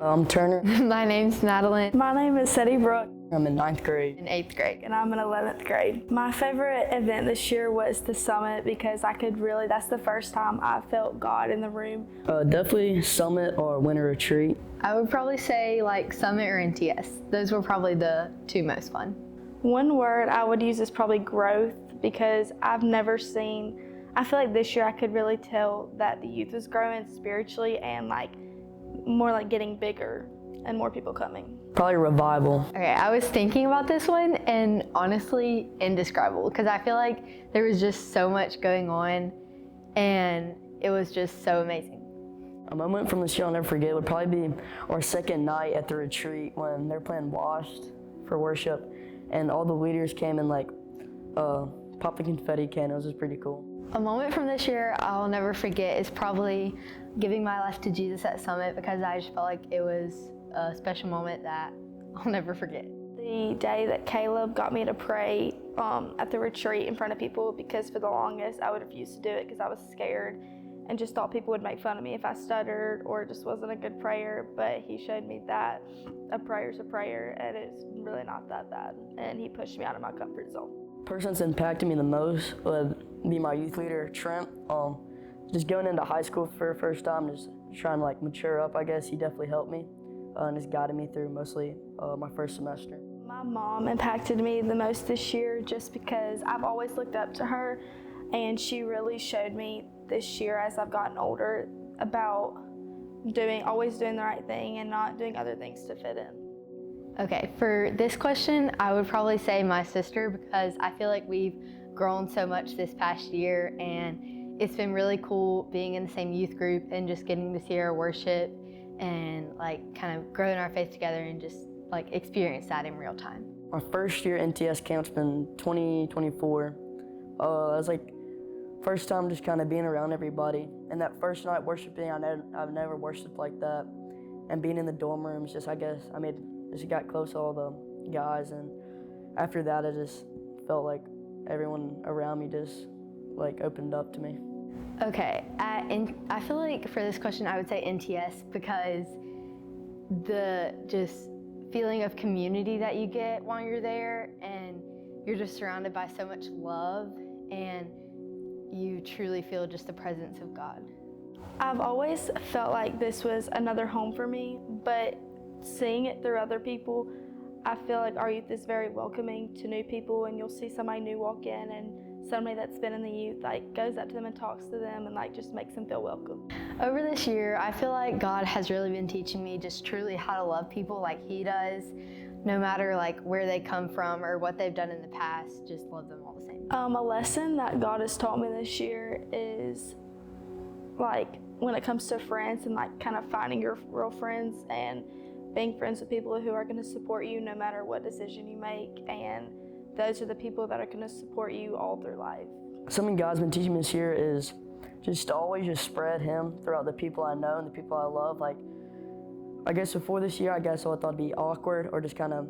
I'm Turner. My name's Madeline. My name is Sadie Brooke. I'm in 9th grade. In 8th grade. And I'm in 11th grade. My favorite event this year was the summit because that's the first time I felt God in the room. Definitely summit or winter retreat. I would probably say like Summit or NTS. Those were probably the two most fun. One word I would use is probably growth because I feel like this year I could really tell that the youth was growing spiritually and more like getting bigger and more people coming. Probably revival. Okay, I was thinking about this one and honestly indescribable because I feel like there was just so much going on and it was just so amazing. A moment from this year I'll never forget would probably be our second night at the retreat when they're playing Washed for worship and all the leaders came and popped the confetti can. It was just pretty cool. A moment from this year I'll never forget is probably giving my life to Jesus at Summit because I just felt like it was a special moment that I'll never forget. The day that Caleb got me to pray at the retreat in front of people because for the longest I would refuse to do it because I was scared and just thought people would make fun of me if I stuttered or just wasn't a good prayer, but he showed me that a prayer's a prayer and it's really not that bad, and he pushed me out of my comfort zone. Person that's impacted me the most would be my youth leader, Trent. Just going into high school for the first time, just trying to mature up, I guess. He definitely helped me and has guided me through mostly my first semester. My mom impacted me the most this year just because I've always looked up to her, and she really showed me this year as I've gotten older about always doing the right thing and not doing other things to fit in. Okay, for this question, I would probably say my sister because I feel like we've grown so much this past year and it's been really cool being in the same youth group and just getting to see her worship and kind of growing our faith together and just experience that in real time. My first year NTS camp's been 2024. It was first time just kind of being around everybody. And that first night worshiping, I've never worshiped like that. And being in the dorm rooms, just got close to all the guys, and after that I just felt like everyone around me just opened up to me. Okay, I feel like for this question I would say NTS because the just feeling of community that you get while you're there and you're just surrounded by so much love and you truly feel just the presence of God. I've always felt like this was another home for me, but seeing it through other people, I feel like our youth is very welcoming to new people, and you'll see somebody new walk in and somebody that's been in the youth goes up to them and talks to them and just makes them feel welcome. Over this year, I feel like God has really been teaching me just truly how to love people like He does, no matter where they come from or what they've done in the past, just love them all the same. A lesson that God has taught me this year is when it comes to friends and kind of finding your real friends and being friends with people who are going to support you no matter what decision you make, and those are the people that are going to support you all through life. Something God's been teaching me this year is just to always just spread Him throughout the people I know and the people I love. I guess before this year, I thought it'd be awkward or just kind of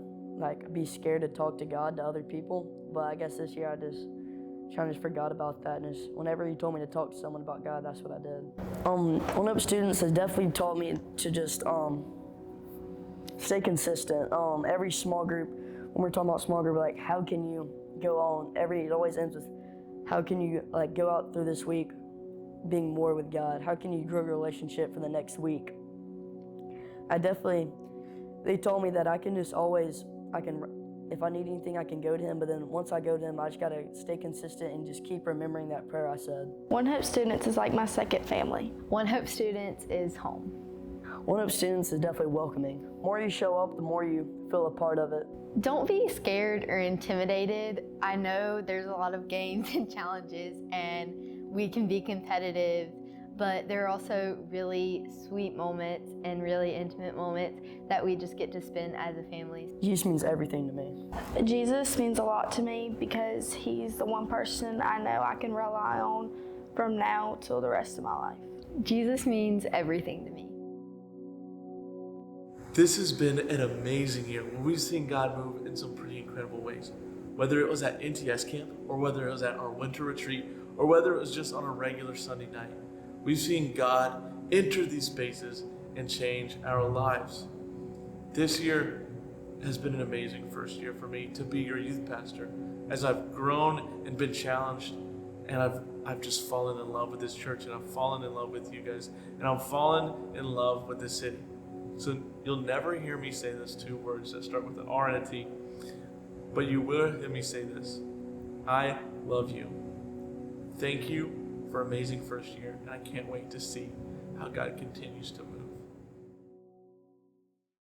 be scared to talk to God to other people. But I guess this year I just forgot about that, and just whenever He told me to talk to someone about God, that's what I did. One Up Students has definitely taught me to just stay consistent. Every small group, when we're talking about small group, how can you go on? It always ends with, how can you go out through this week being more with God? How can you grow your relationship for the next week? They told me that I can just always, if I need anything, I can go to Him, but then once I go to Him, I just gotta stay consistent and just keep remembering that prayer I said. One Hope Students is my second family. One Hope Students is home. One Hope Students is definitely welcoming. The more you show up, the more you feel a part of it. Don't be scared or intimidated. I know there's a lot of games and challenges and we can be competitive, but there are also really sweet moments and really intimate moments that we just get to spend as a family. Jesus means everything to me. Jesus means a lot to me because He's the one person I know I can rely on from now till the rest of my life. Jesus means everything to me. This has been an amazing year where we've seen God move in some pretty incredible ways. Whether it was at NTS camp, or whether it was at our winter retreat, or whether it was just on a regular Sunday night. We've seen God enter these spaces and change our lives. This year has been an amazing first year for me to be your youth pastor. As I've grown and been challenged, and I've just fallen in love with this church, and I've fallen in love with you guys, and I've fallen in love with this city. So you'll never hear me say those two words that start with an R and a T, but you will hear me say this: I love you. Thank you for an amazing first year, and I can't wait to see how God continues to move.